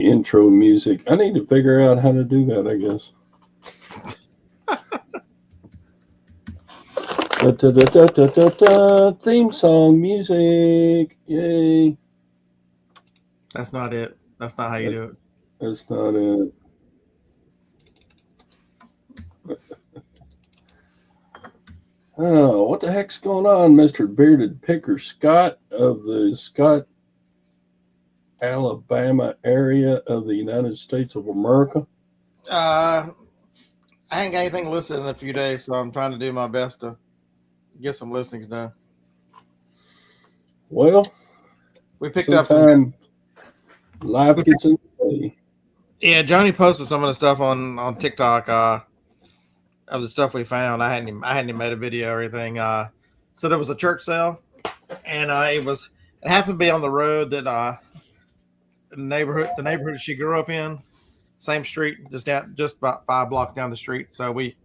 intro music. I need to figure out how to do that, I guess. Theme song music. Yay. That's not it. That's not how you do it. That's not it. Oh, what the heck's going on, Mr. Bearded Picker Scott of the Scott, Alabama area of the United States of America? I ain't got anything listed in a few days, so I'm trying to do my best to get some listings done. Well, we picked up some. Life gets in the way. Yeah, Johnny posted some of the stuff on TikTok of the stuff we found. I hadn't even made a video or anything. So there was a church sale, and it happened to be on the road that the neighborhood she grew up in, same street, just about 5 blocks down the street. So we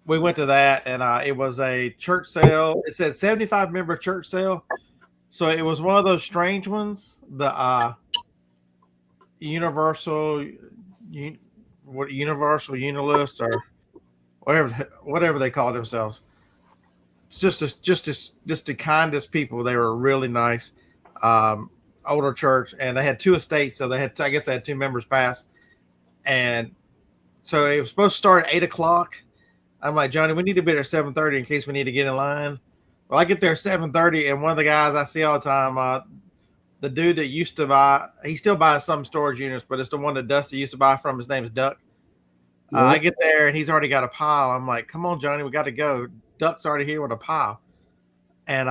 went to that, and it was a church sale. It said 75 member church sale. So it was one of those strange ones, the universal unilist or whatever they call themselves. It's just the kindest people. They were really nice. Older church, and they had 2 estates, so I guess they had 2 members pass, and so it was supposed to start at 8:00. I'm like, Johnny, we need to be there at 7:30 in case we need to get in line. Well, I get there at 7:30, and one of the guys I see all the time, the dude that used to buy, he still buys some storage units, but it's the one that Dusty used to buy from. His name is Duck. I get there, and he's already got a pile. I'm like, come on, Johnny, we got to go. Duck's already here with a pile. And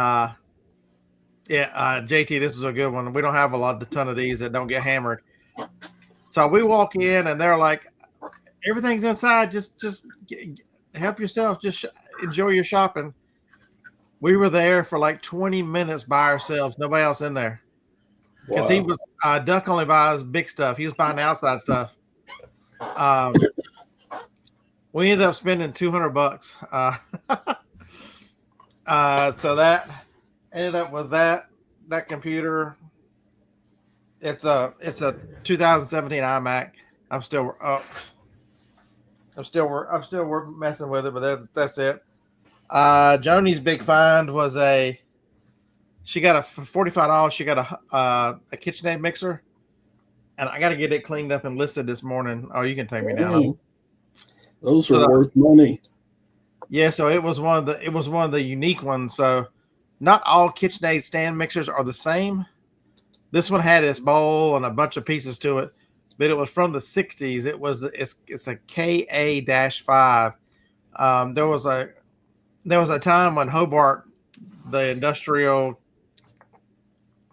JT, this is a good one. We don't have a ton of these that don't get hammered. So we walk in, and they're like, everything's inside. Just help yourself. Just enjoy your shopping. We were there for like 20 minutes by ourselves. Nobody else in there. Because he was Duck only buys big stuff. He was buying outside stuff. We ended up spending $200. So that ended up with that computer. It's a 2017 iMac. I'm still messing with it, but that's it. Joni's big find was she got a $45. She got a KitchenAid mixer, and I got to get it cleaned up and listed this morning. Oh, you can take me now. Those are worth money. Yeah, so it was one of the unique ones. So not all KitchenAid stand mixers are the same. This one had its bowl and a bunch of pieces to it, but it was from the 60s. It's a KA-5. There was a time when Hobart, the industrial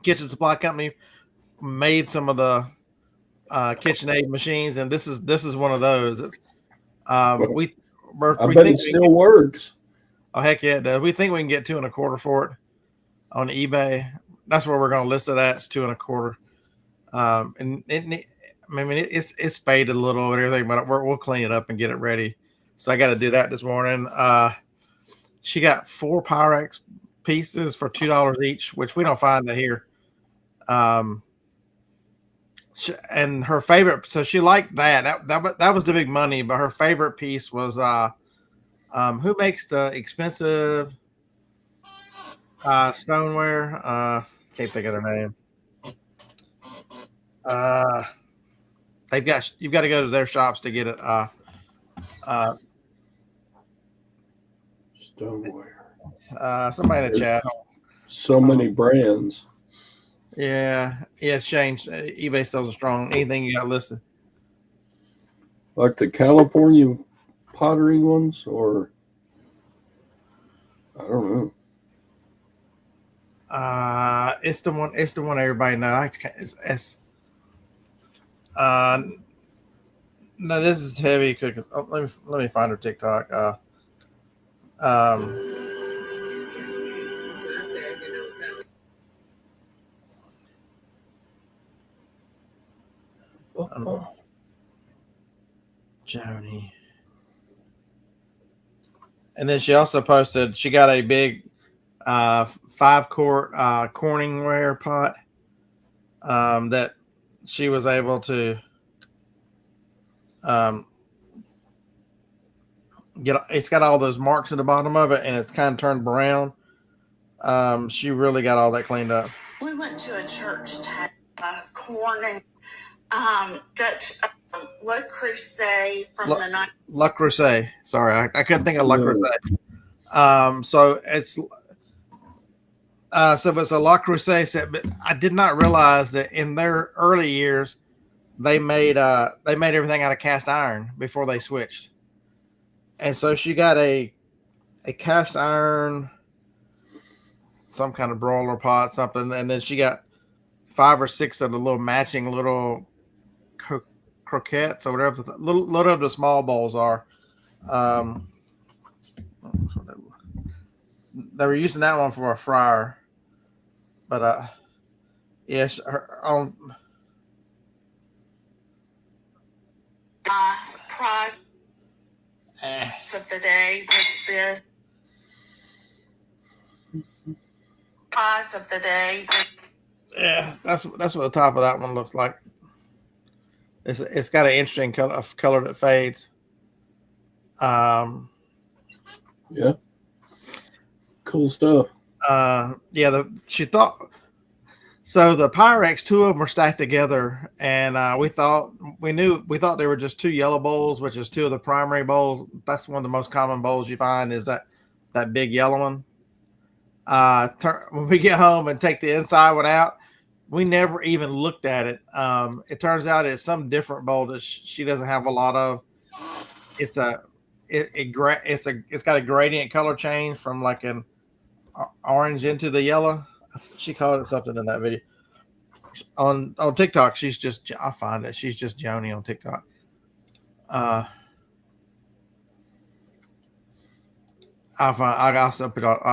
kitchen supply company, made some of the KitchenAid machines, and this is one of those. I bet it still works. Oh, heck yeah, it does. We think we can get $2.25 for it on eBay. That's where we're going to list it at. It's $2.25. It's spaded a little and everything, but we'll clean it up and get it ready. So I got to do that this morning. She got 4 Pyrex pieces for $2 each, which we don't find that here. And her favorite, so she liked that was the big money, but her favorite piece was who makes the expensive stoneware? Can't think of their name. You've got to go to their shops to get it. Stoneware. Somebody in the chat. So many brands. Yeah, it's changed. eBay sells a strong. Anything you got listed? Like the California pottery ones, or I don't know. It's the one everybody knows. No, this is heavy cookies. Oh, let me find her TikTok. Joni. And then she also posted she got a big 5-quart Corningware pot that she was able to it's got all those marks at the bottom of it, and it's kind of turned brown. She really got all that cleaned up. We went to a church corner, Dutch Le Creuset from the night. Le Creuset. Sorry, I couldn't think of Le Creuset. So it's a Le Creuset set, but I did not realize that in their early years they made everything out of cast iron before they switched. And so she got a cast iron, some kind of broiler pot, something, and then she got 5 or 6 of the little matching little croquettes or whatever little of the small bowls are. They were using that one for a fryer, but yes, her own prize of the day with this. Prize of the day. Yeah, that's what the top of that one looks like. It's got an interesting color that fades. Yeah, cool stuff. She thought so. The Pyrex, 2 of them were stacked together, and we thought they were just 2 yellow bowls, which is 2 of the primary bowls. That's one of the most common bowls you find is that big yellow one. When we get home and take the inside one out, we never even looked at it. It turns out it's some different bowl that she doesn't have a lot of. It's got a gradient color change from like an orange into the yellow. She called it something in that video. On TikTok, I find that she's just Joni on TikTok. I'll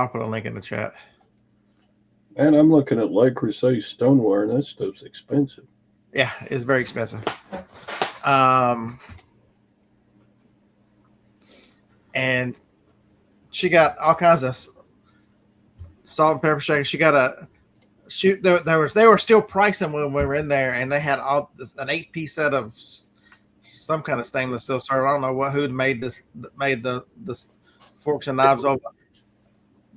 put a link in the chat. And I'm looking at Le Creuset stoneware, and that stuff's expensive. Yeah, it's very expensive. And she got all kinds of salt and pepper shakers. She got they were still pricing when we were in there, and they had an 8-piece set of some kind of stainless steel serve. I don't know who made the forks and knives over.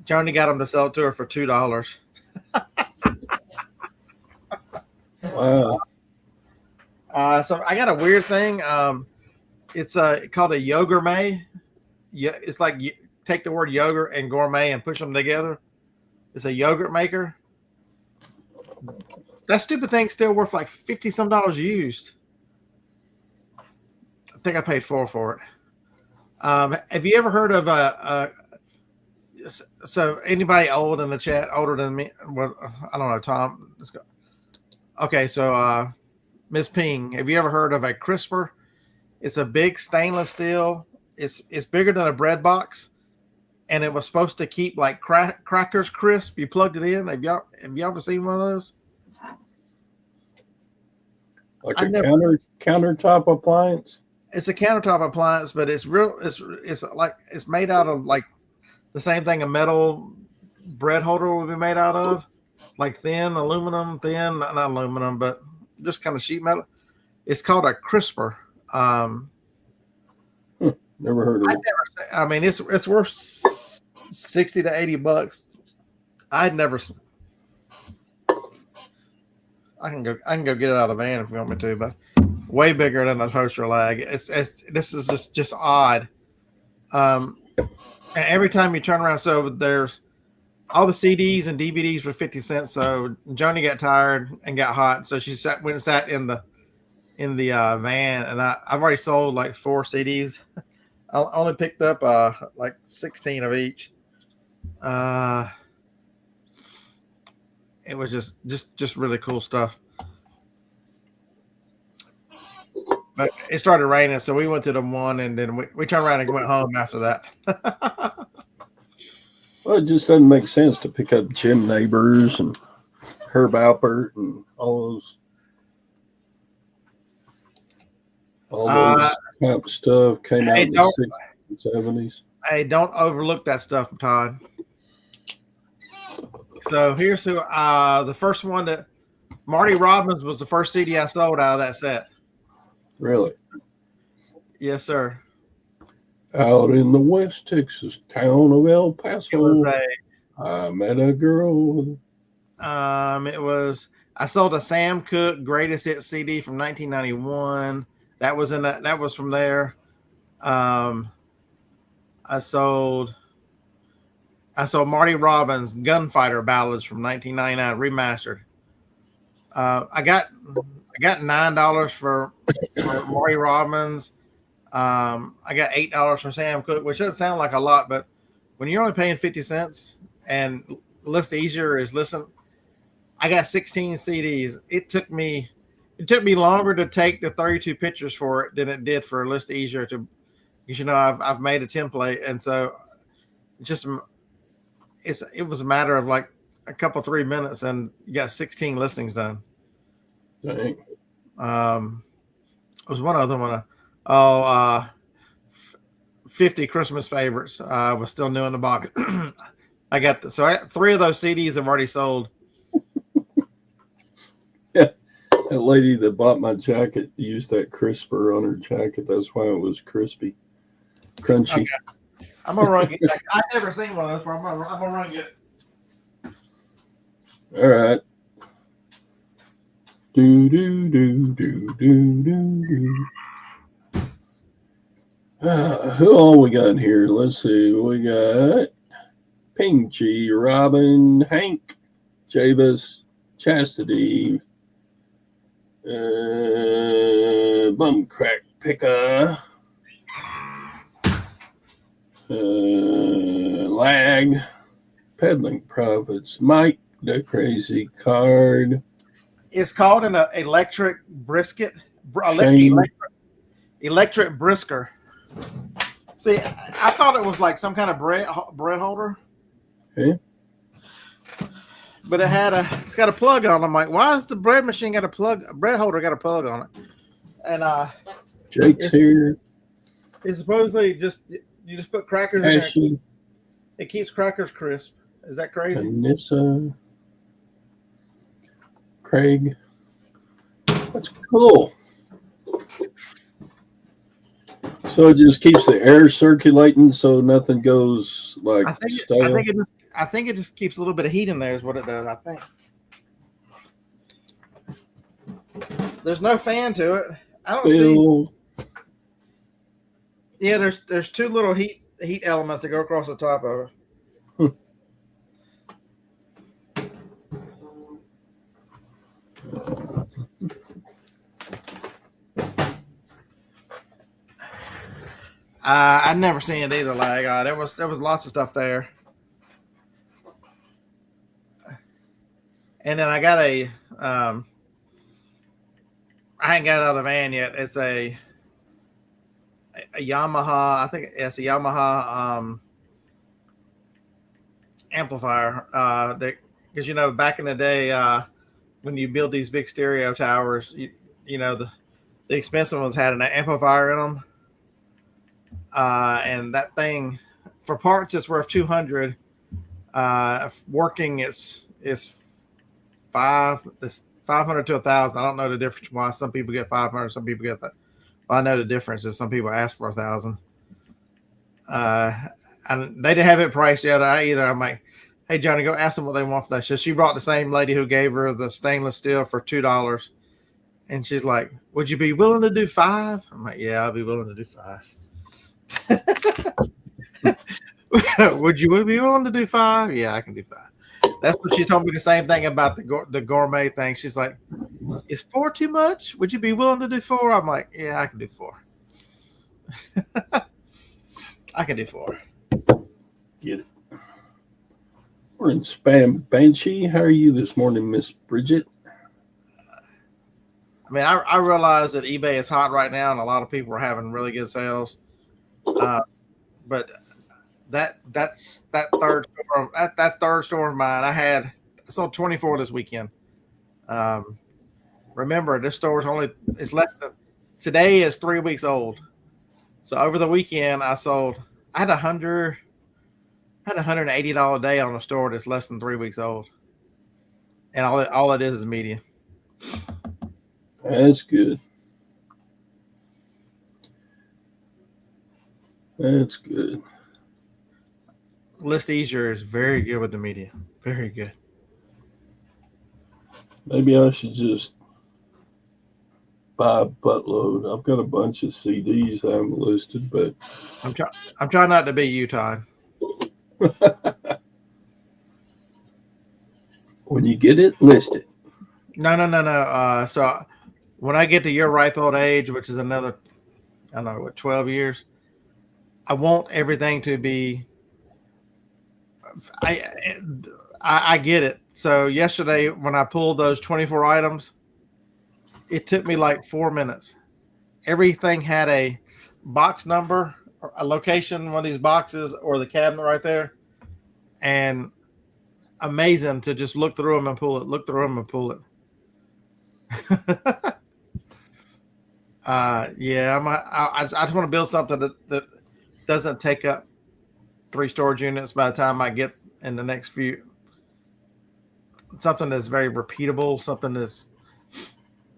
Joni got them to sell it to her for $2. Wow. So I got a weird thing. It's called a yogurmet. Yeah, it's like you take the word yogurt and gourmet and push them together. It's a yogurt maker. That stupid thing's still worth like $50-some used. I think I paid $4 for it. Have you ever heard of so anybody old in the chat, older than me? Well, I don't know, Tom. Let's go. Okay, so Miss Ping, have you ever heard of a crisper? It's a big stainless steel. It's bigger than a bread box, and it was supposed to keep like crackers crisp. You plugged it in. Have y'all ever seen one of those? Like countertop appliance? It's a countertop appliance, but it's real. It's like it's made out of like the same thing a metal bread holder would be made out of, like thin aluminum, not aluminum, but just kind of sheet metal. It's called a crisper. Never heard of it. I mean, it's worth $60 to $80. I'd never. I can go get it out of the van if you want me to, but way bigger than a toaster lag. This is just odd. And every time you turn around, so there's all the CDs and DVDs for 50 cents. So Joni got tired and got hot, so she went and sat in the van, and I've already sold like 4 CDs. I only picked up like 16 of each. It was just really cool stuff. But it started raining, so we went to the one, and then we turned around and went home after that. Well, it just doesn't make sense to pick up Jim Neighbors and Herb Alpert and all those type of stuff came out in the 60s and 70s. Hey, don't overlook that stuff, Todd. So here's who the first one that Marty Robbins was the first CD I sold out of that set. Really? Yes, sir. Out in the West Texas town of El It Paso, was I met a girl. it was. I sold a Sam Cooke Greatest Hit CD from 1991. That was in that. That was from there. I sold Marty Robbins Gunfighter Ballads from 1999 remastered. I got $9 for Marty Robbins. I got $8 for Sam Cooke, which doesn't sound like a lot, but when you're only paying 50 cents and List Easier is listen, I got 16 CDs. It took me longer to take the 32 pictures for it than it did for List Easier to, because I've made a template, and so it was a matter of like a couple 3 minutes, and you got 16 listings done. Dang. It was one other one. 50 Christmas favorites. I was still new in the box. I got 3 of those CDs have already sold. Yeah, that lady that bought my jacket used that crisper on her jacket. That's why it was crispy, crunchy. Okay. I'm gonna run it. I've never seen one of those before. I'm gonna run it. All right. Do do do do do do do. Who all we got here? Let's see. We got Pinchy, Robin, Hank, Javis, Chastity, Bumcrack Picker, Lag, Peddling Prophets, Mike, the Crazy Card. It's called an electric brisket. Electric brisker. See, I thought it was like some kind of bread holder. Okay. But it's got a plug on it. I'm like, why is the bread machine got a plug? A bread holder got a plug on it. And Jake's here. It's supposedly you just put crackers in there. It keeps crackers crisp. Is that crazy? Anissa, Craig. That's cool. So it just keeps the air circulating, so nothing goes like stale. I think it just keeps a little bit of heat in there. Is what it does. I think. There's no fan to it. I don't see. Yeah, there's 2 little heat elements that go across the top of it. I'd never seen it either. Like there was lots of stuff there, and then I got I ain't got it out of the van yet. It's a Yamaha. I think it's a Yamaha amplifier. Because back in the day, when you build these big stereo towers, the expensive ones had an amplifier in them. And that thing for parts is worth $200. Working is $500 to $1,000. I don't know the difference why some people get $500, some people get that. Well, I know the difference is some people ask for $1,000. And they didn't have it priced yet either. I'm like, hey Johnny, go ask them what they want for that. So she brought the same lady who gave her the stainless steel for $2, and she's like, would you be willing to do 5? I'm like, yeah, I'll be willing to do 5. Would you be willing to do 5? Yeah, I can do 5. That's what she told me. The same thing about the gourmet thing. She's like, is 4 too much? Would you be willing to do 4? I'm like, yeah, I can do 4. I can do 4. Get it. We're in Spam Banshee. How are you this morning, Miss Bridget? I mean, I realize that eBay is hot right now, and a lot of people are having really good sales. But that's third store of mine. I sold 24 this weekend. Remember, this store is less than today is 3 weeks old. So over the weekend, I had $180 day on a store that's less than 3 weeks old, and all it is media. That's good. That's good. List Easier is very good with the media. Very good. Maybe I should just buy a buttload. I've got a bunch of CDs I haven't listed, but I'm trying. I'm trying not to be you, Todd. when you get it, list it. No. So when I get to your ripe old age, which is another, I don't know, what, 12 years, I want everything to be. I I get it. So yesterday when I pulled those 24 items, it took me like 4 minutes. Everything had a box number, or a location, one of these boxes, or the cabinet right there, and amazing to just look through them and pull it. Look through them and pull it. Yeah, I just want to build something that doesn't take up 3 storage units by the time I get in the next few. Something that's very repeatable. Something that's,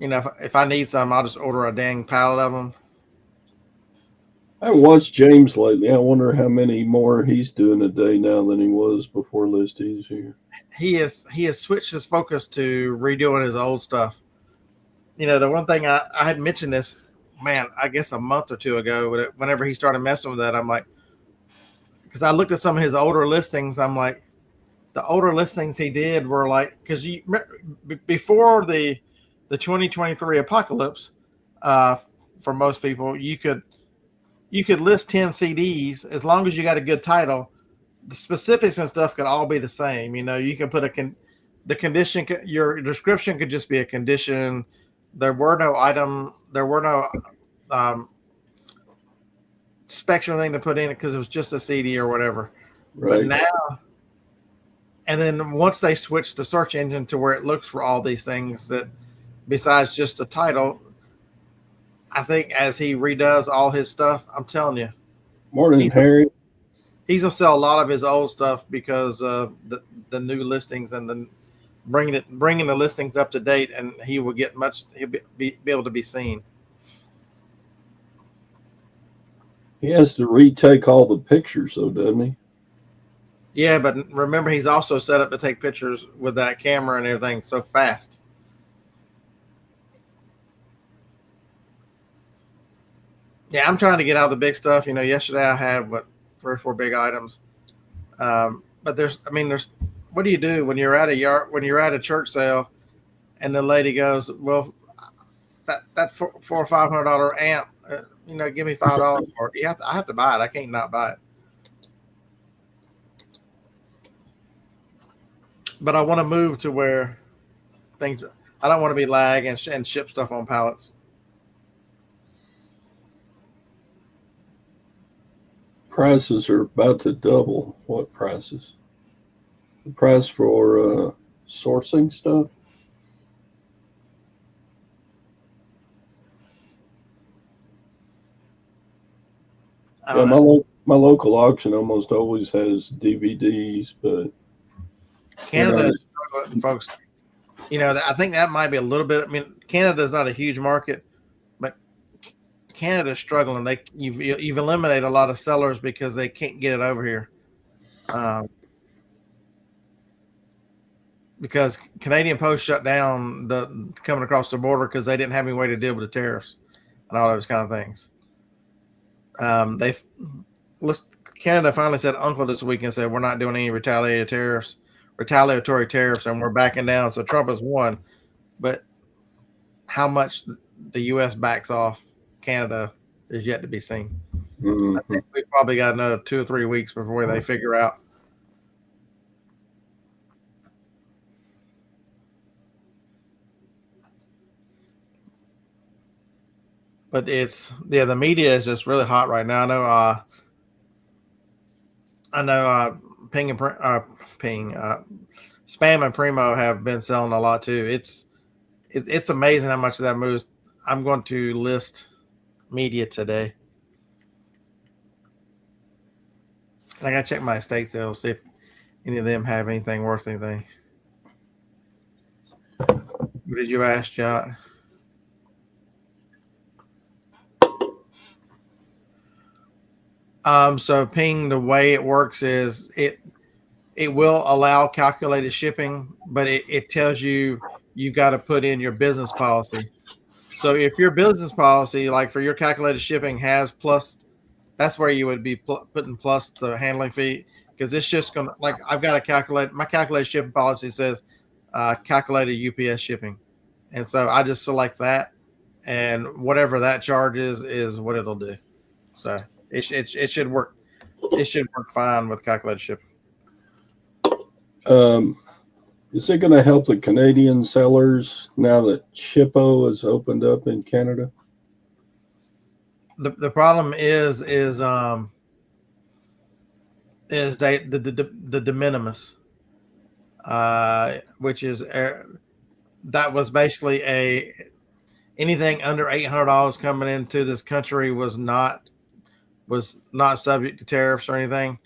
if I need some, I'll just order a dang pallet of them. I haven't watched James lately. I wonder how many more he's doing a day now than he was before List Easier. He has switched his focus to redoing his old stuff. The one thing I had mentioned this, man, I guess a month or two ago, whenever he started messing with that, I'm like, because I looked at some of his older listings, I'm like, the older listings he did were like, because before the 2023 apocalypse, for most people, you could list 10 CDs as long as you got a good title. The specifics and stuff could all be the same. You can put the condition, your description could just be a condition. There were no specs or anything to put in it because it was just a CD or whatever. Right. But now, and then once they switched the search engine to where it looks for all these things that besides just the title, I think as he redoes all his stuff, I'm telling you, Morning, Harry. He's gonna sell a lot of his old stuff because of the new listings and then bringing the listings up to date, and he will get much. He'll be able to be seen. He has to retake all the pictures, though, doesn't he? Yeah, but remember, he's also set up to take pictures with that camera and everything so fast. Yeah, I'm trying to get out the big stuff. Yesterday I had 3 or 4 big items. But there's, what do you do when you're at a church sale, and the lady goes, "Well, that $400 or $500 amp, give me $5 for it." I have to buy it. I can't not buy it. But I want to move to where I don't want to be lag and ship stuff on pallets. Prices are about to double. What prices? The price for sourcing stuff? Yeah, my local auction almost always has DVDs, but Canada is struggling, folks. I think that might be a little bit. Canada is not a huge market, but Canada is struggling. You've eliminated a lot of sellers because they can't get it over here. Because Canadian Post shut down the coming across the border because they didn't have any way to deal with the tariffs and all those kind of things. Canada finally said uncle this week and said we're not doing any retaliatory tariffs, and we're backing down. So Trump has won, but how much the U.S. backs off Canada is yet to be seen. Mm-hmm. I think we probably got another 2 or 3 weeks before they figure out. But the media is just really hot right now. I know Spam and Primo have been selling a lot too. It's amazing how much of that moves. I'm going to list media today. I gotta check my estate sales, see if any of them have anything worth anything. What did you ask, Jot? So Ping, the way it works is it will allow calculated shipping, but it tells you got to put in your business policy. So if your business policy, like for your calculated shipping, has plus, that's where you would be putting plus the handling fee, because it's just gonna, like, I've got to calculate, my calculated shipping policy says calculated UPS shipping, and so I just select that, and whatever that charge is what it'll do. So it should work. It should work fine with calculated shipping. Is it going to help the Canadian sellers now that Shippo has opened up in Canada? The problem is the de minimis, which is that was basically anything under $800 coming into this country was not subject to tariffs or anything.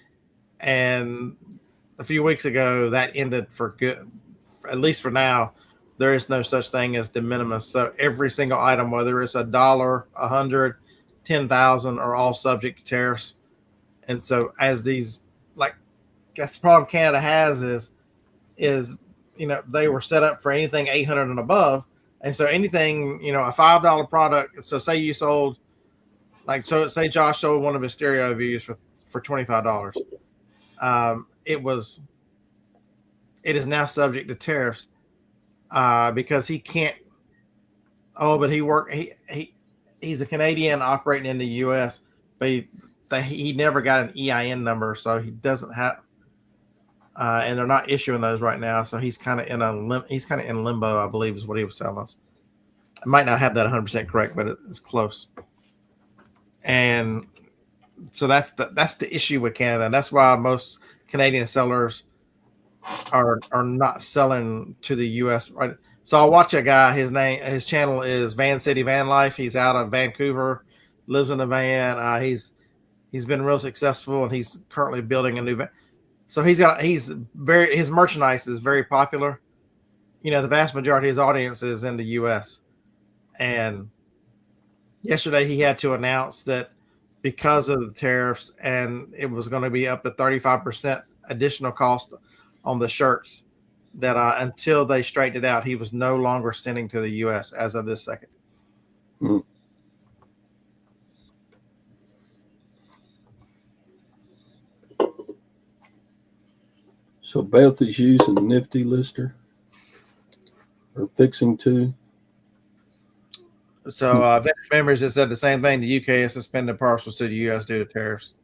And a few weeks ago, that ended for good, at least for now. There is no such thing as de minimis. So every single item, whether it's $1, 100, 10,000, are all subject to tariffs. And so as these, like, that's the problem Canada has is they were set up for anything 800 and above. And so anything, a $5 product. So say you sold, say Josh sold one of his stereo views for $25. It is now subject to tariffs because he can't. Oh, but he's a Canadian operating in the U.S., but he never got an EIN number, so he doesn't have. And they're not issuing those right now, so he's kind of in limbo, I believe, is what he was telling us. I might not have that 100% correct, but it's close. And so that's the issue with Canada. That's why most Canadian sellers are not selling to the U.S. Right. So I watch a guy. His channel is Van City Van Life. He's out of Vancouver, lives in a van. He's been real successful, and he's currently building a new van. So his merchandise is very popular. The vast majority of his audience is in the U.S. And yesterday he had to announce that because of the tariffs, and it was going to be up to 35% additional cost on the shirts, that until they straightened it out, he was no longer sending to the U.S. as of this second. Mm. So Beth is using Nifty Lister, or fixing to. So Vintage Memories has said the same thing. The UK has suspended parcels to the U.S. due to tariffs.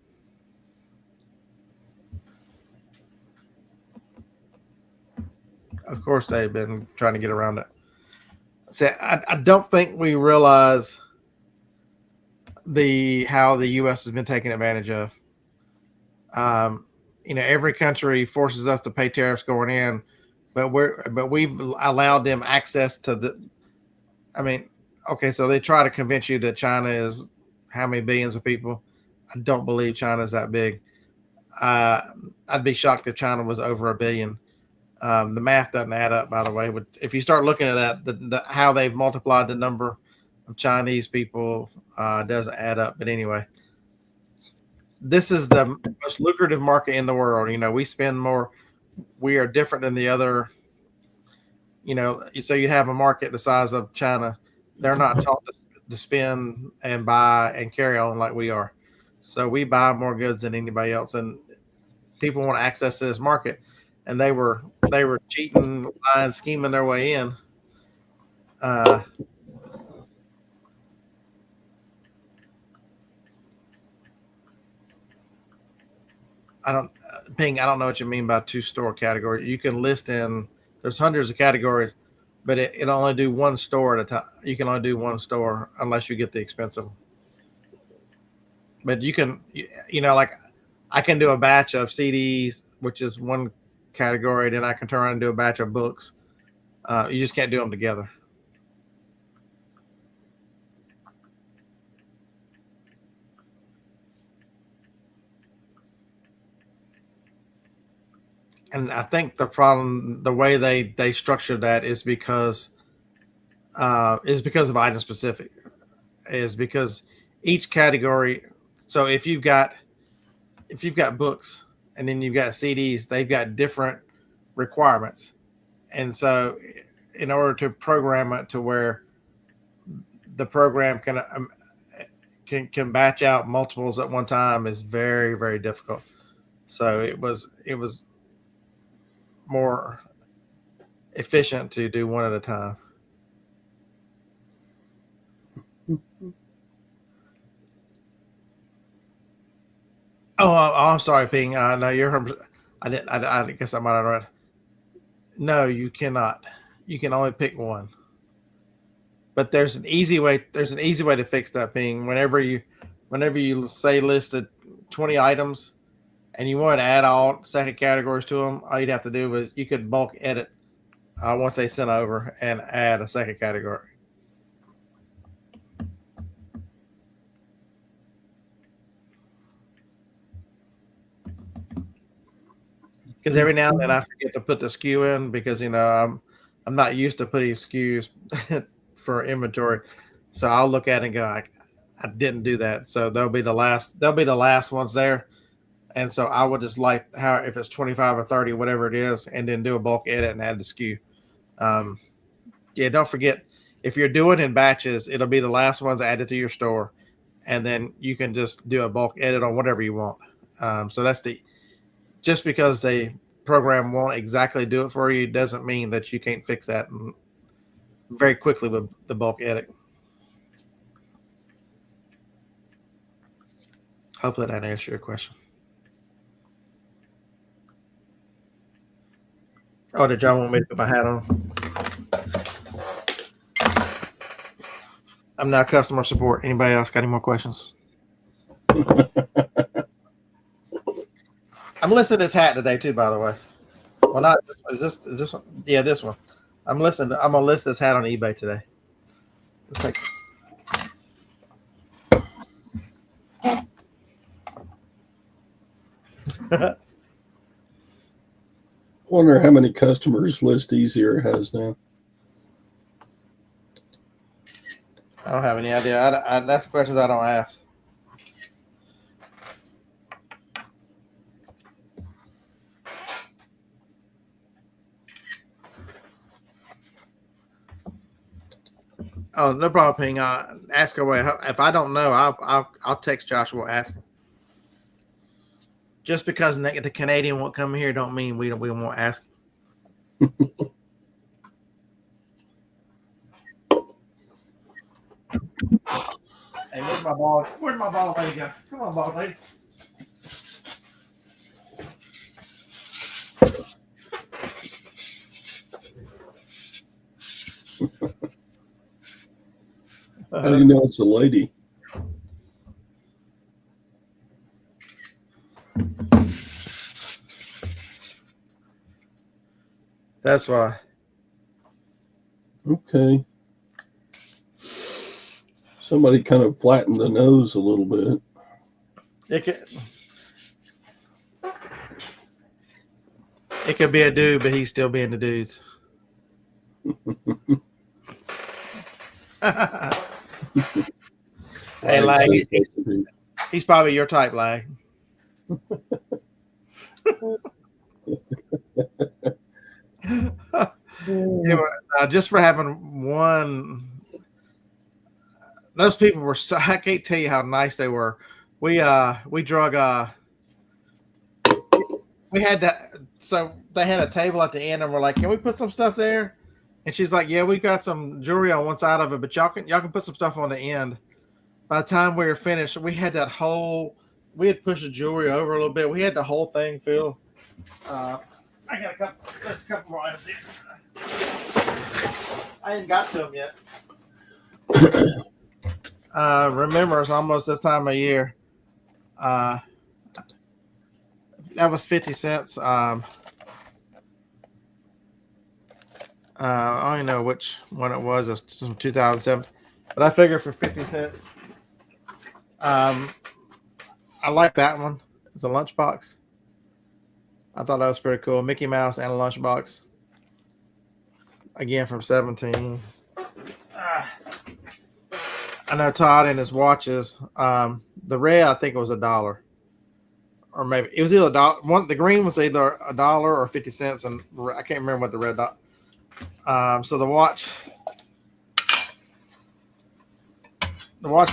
Of course, they've been trying to get around it. So I don't think we realize how the U.S. has been taken advantage of. Every country forces us to pay tariffs going in, but we've allowed them access to the. I mean, okay, so they try to convince you that China is how many billions of people. I don't believe China is that big. I'd be shocked if China was over 1 billion. The math doesn't add up, by the way. But if you start looking at that, how they've multiplied the number of Chinese people doesn't add up. But anyway, this is the most lucrative market in the world. We spend more. We are different than the other. So you have a market the size of China. They're not taught to spend and buy and carry on like we are. So we buy more goods than anybody else, and people want access to this market. And they were cheating, lying, scheming their way in. I don't know what you mean by 2-store category. You can list there's hundreds of categories, but it only do one store at a time. You can only do one store unless you get the expensive. But you can, like I can do a batch of CDs, which is one category, then I can turn around and do a batch of books. You just can't do them together. And I think the problem, the way they structure that, is because is because of item specific. Is because each category. So if you've got books and then you've got CDs, they've got different requirements, and so in order to program it to where the program can batch out multiples at one time is very, very difficult. So it was more efficient to do one at a time. Oh, I'm sorry, Ping. No, you're. I didn't. I guess I might have read. No, you cannot. You can only pick one. But there's an easy way. There's an easy way to fix that, Ping. Whenever you say listed 20 items, and you want to add all second categories to them, all you'd have to do was you could bulk edit once they sent over and add a second category. Because every now and then I forget to put the SKU in because I'm not used to putting SKUs for inventory, so I'll look at it and go, I didn't do that. So they'll be the last ones there, and so I would just if it's 25 or 30, whatever it is, and then do a bulk edit and add the SKU. Don't forget if you're doing in batches, it'll be the last ones added to your store, and then you can just do a bulk edit on whatever you want. So that's just because the program won't exactly do it for you doesn't mean that you can't fix that very quickly with the bulk edit. Hopefully that answers your question. Oh, did y'all want me to put my hat on? I'm not customer support. Anybody else got any more questions? I'm listing this hat today too, by the way. Well, not this one. Is this one? Yeah, this one. I'm gonna list this hat on eBay today. Let's take. Wonder how many customers List Easier has now. I don't have any idea. That's questions I don't ask. Oh, no problem, Ping. Ask away. If I don't know, I'll text Joshua. Ask him. Just because the Canadian won't come here, don't mean we won't ask him. Hey, where's my ball? Where'd my ball lady go? Come on, ball lady. How do you know it's a lady? That's why. Okay. Somebody kind of flattened the nose a little bit. It could be a dude, but he's still being the dudes. Hey, Lag. He's probably your type, Lag. Just for having one, those people were so, I can't tell you how nice they were. We drug we had that, so they had a table at the end and we're like, can we put some stuff there? And she's like, yeah, we got some jewelry on one side of it, but y'all can put some stuff on the end. By the time we were finished, we had pushed the jewelry over a little bit. We had the whole thing filled. I got there's a couple more items here. I ain't got to them yet. Remember, it's almost this time of year. That was 50 cents. I don't even know which one it was. It was from 2007. But I figured for 50 cents. I like that one. It's a lunchbox. I thought that was pretty cool. Mickey Mouse and a lunchbox. Again, from 17. I know Todd and his watches. The red, I think it was $1, or maybe it was either $1. One, the green was either $1 or 50 cents, and I can't remember what the red dot. So the watch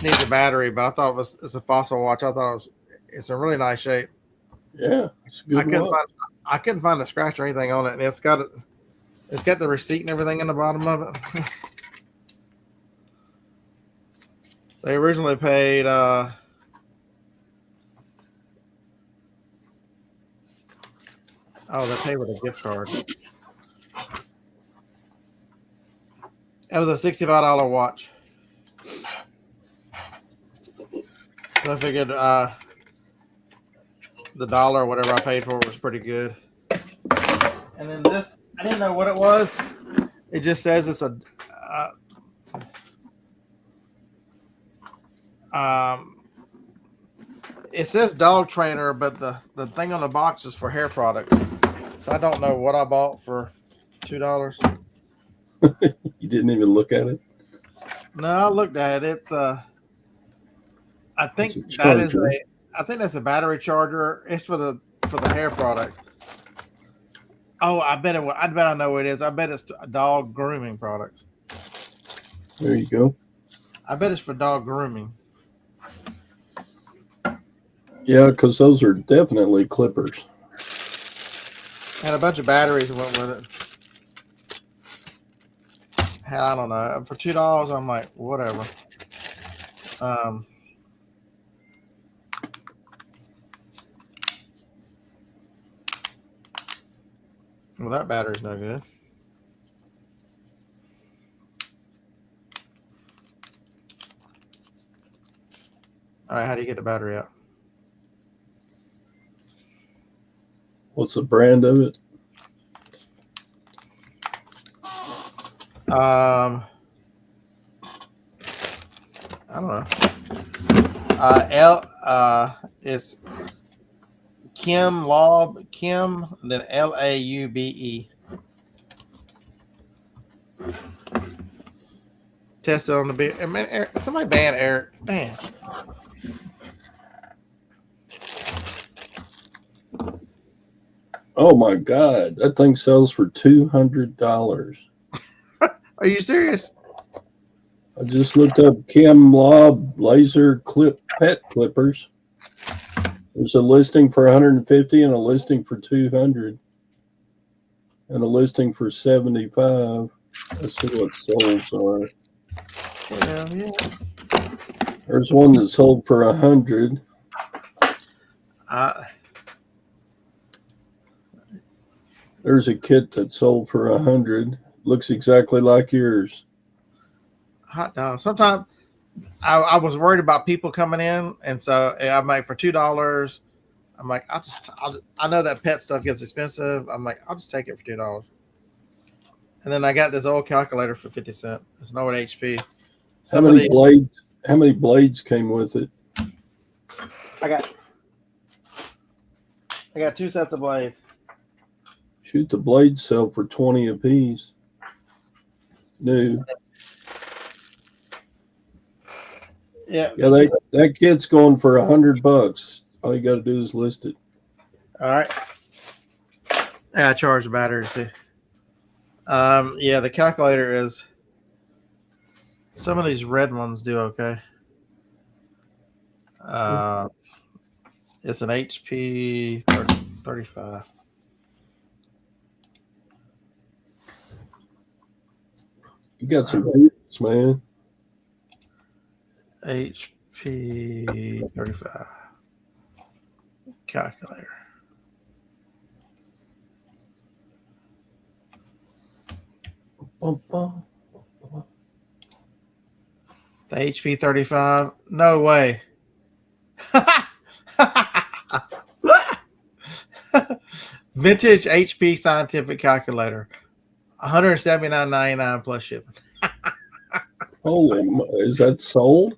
needs a battery, but I thought it's a fossil watch. I thought it's in really nice shape. Yeah, it's a good watch. I couldn't find a scratch or anything on it, and it's got the receipt and everything in the bottom of it. They originally paid they paid with a gift card. That was a $65 watch. So I figured the dollar or whatever I paid for it was pretty good. And then this, I didn't know what it was. It just says it's a it says dog trainer, but the thing on the box is for hair products. So I don't know what I bought for $2. You didn't even look at it? No, I looked at it. It's I think that's a battery charger. It's for the hair product. Oh, I bet I know what it is. I bet it's a dog grooming product. There you go. I bet it's for dog grooming. Yeah, because those are definitely clippers. And a bunch of batteries went with it. Hell, I don't know. For $2, I'm like, whatever. Well, that battery's no good. All right, how do you get the battery out? What's the brand of it? I don't know. It's Kim Laub, Kim, and then Laube. Test it on the beer. Man, Eric, somebody ban Eric. Damn. Oh my God, that thing sells for $200. Are you serious? I just looked up Kim Laub laser clip pet clippers. There's a listing for 150 and a listing for 200 and a listing for 75. Let's see what solds are. Yeah. There's one that sold for 100. There's a kit that sold for 100. Looks exactly like yours. Hot dog. Sometimes I was worried about people coming in, and so I'm like, for $2. I'm like, I know that pet stuff gets expensive. I'm like, I'll just take it for $2. And then I got this old calculator for 50 cents. It's an old HP. How many blades came with it? I got 2 sets of blades. Shoot, the blades sell for 20 a piece. New. Yeah. Yeah, that kit's going for $100. All you got to do is list it. All right. Yeah, I charge the battery too. Yeah, the calculator is. Some of these red ones do okay. It's an HP 35. You got some hits, man. HP 35 calculator. The HP 35? No way. Vintage HP scientific calculator. $179.99 plus shipping. Holy, is that sold?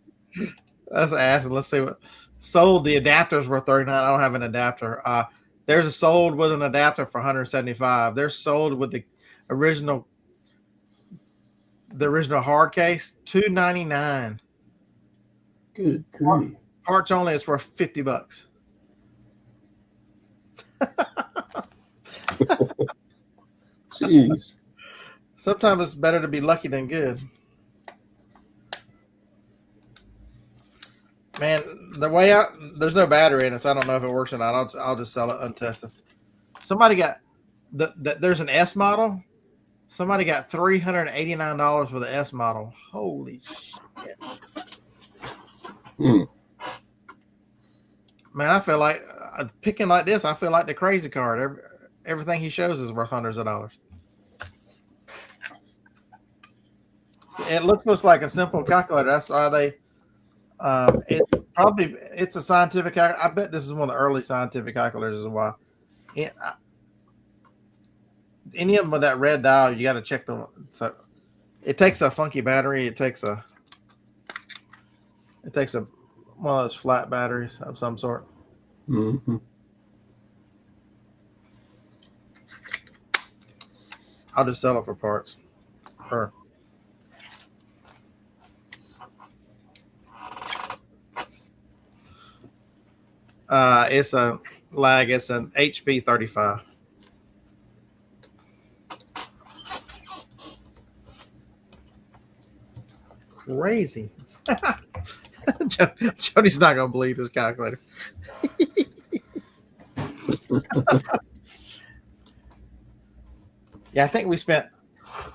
That's asking. Let's see what sold. The adapters were $39. I don't have an adapter. There's a sold with an adapter for $175. They're sold with the original hard case, $299. Good grief. Parts only is worth $50. Jeez. Sometimes it's better to be lucky than good. Man, there's no battery in it, so I don't know if it works or not. I'll just sell it untested. Somebody got there's an S model. Somebody got $389 for the S model. Holy shit! Hmm. Man, I feel like picking like this. I feel like the crazy card. Everything he shows is worth hundreds of dollars. It looks like a simple calculator. That's why they. It's a scientific. I bet this is one of the early scientific calculators. Is why. Any of them with that red dial, you got to check them. So it takes a funky battery. It takes a one of those flat batteries of some sort. Mm-hmm. I'll just sell it for parts. It's a lag. It's an HP 35. Crazy. Jody's not gonna believe this calculator. Yeah, I think we spent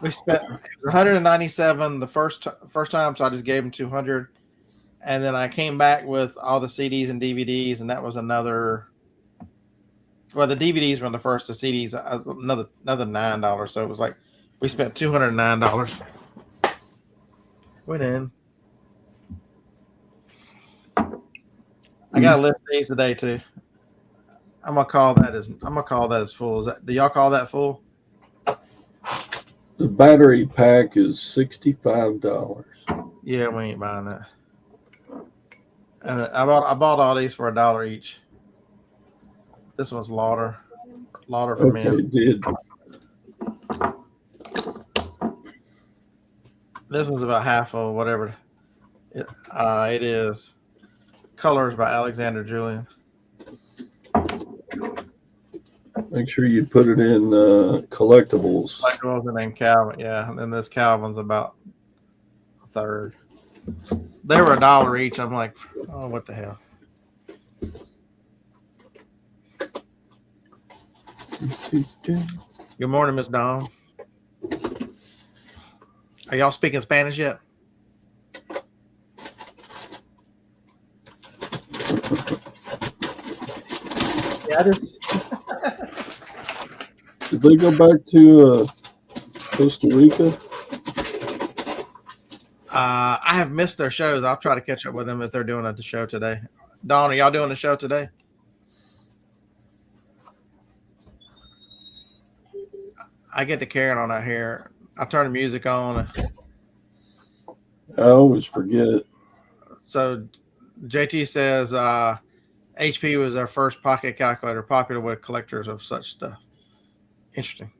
197 the first time, so I just gave him 200, and then I came back with all the CDs and DVDs, and that was another. Well, the DVDs were the first, the CDs another $9, so it was like we spent $209. Went in. I got to list these today too. I'm gonna call that as full. Do y'all call that full? The battery pack is $65. Yeah, we ain't buying that. And I bought all these for $1 each. This one's Lauder for men. Did. This one's about half of whatever. It is. Colors by Alexander Julian. Make sure you put it in collectibles. Collectibles and then Calvin. Yeah, and then this Calvin's about a third. They were $1 each. I'm like, oh, what the hell? Good morning, Miss Dawn. Are y'all speaking Spanish yet? Yeah, I just. Did they go back to Costa Rica? I have missed their shows. I'll try to catch up with them if they're doing the show today. Dawn, are y'all doing the show today? I get to Karen on out here. I turn the music on. I always forget. So JT says HP was their first pocket calculator, popular with collectors of such stuff. Interesting.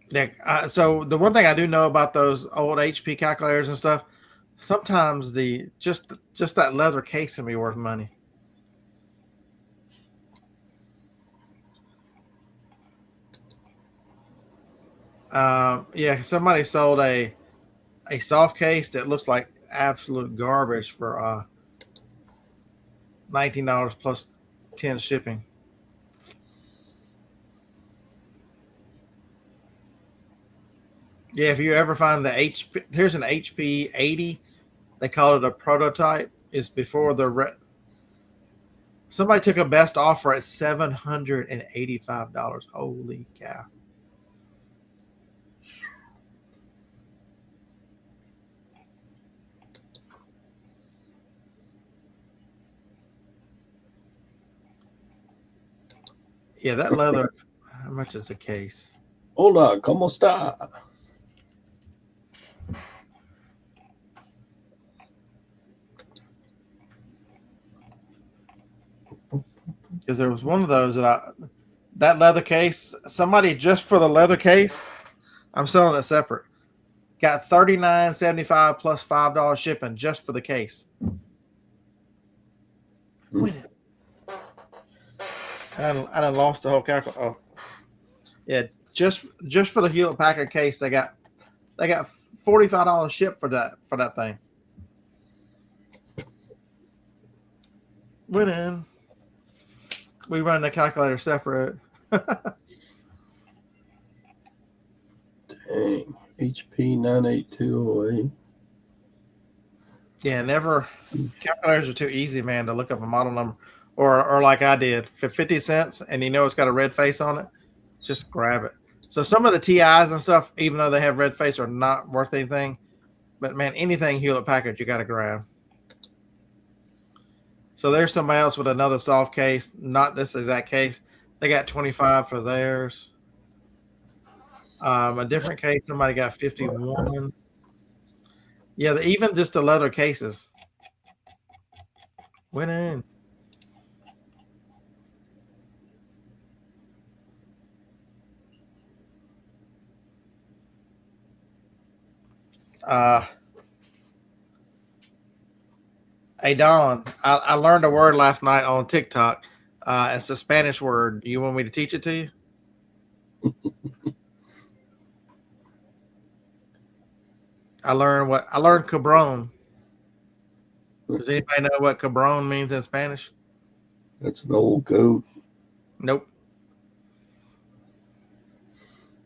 Yeah. So the one thing I do know about those old HP calculators and stuff, sometimes just that leather case can be worth money. Yeah, somebody sold a soft case that looks like absolute garbage for $19 plus 10 shipping. Yeah, if you ever find the HP, here's an HP 80. They call it a prototype. It's before somebody took a best offer at $785. Holy cow. Yeah, that leather. How much is a case? Hola, ¿cómo está? Because there was one of those That leather case, somebody just for the leather case, I'm selling it separate. Got $39.75 plus $5 shipping just for the case. Win it. I done lost the whole calculator. Oh, yeah, just for the Hewlett Packard case, they got $45 shipped for that thing. Winning. We run the calculator separate. Dang. HP 98208. Yeah, never. Calculators are too easy, man, to look up a model number. Or like I did, for 50 cents, and you know it's got a red face on it, just grab it. So some of the TIs and stuff, even though they have red face, are not worth anything. But man, anything Hewlett Packard, you got to grab. So there's somebody else with another soft case, not this exact case. They got 25 for theirs. A different case, somebody got 51. Yeah, even just the leather cases. Went in. Hey Don, I learned a word last night on TikTok. It's a Spanish word. You want me to teach it to you? I learned cabron. Does anybody know what cabron means in Spanish? That's an old goat. Nope.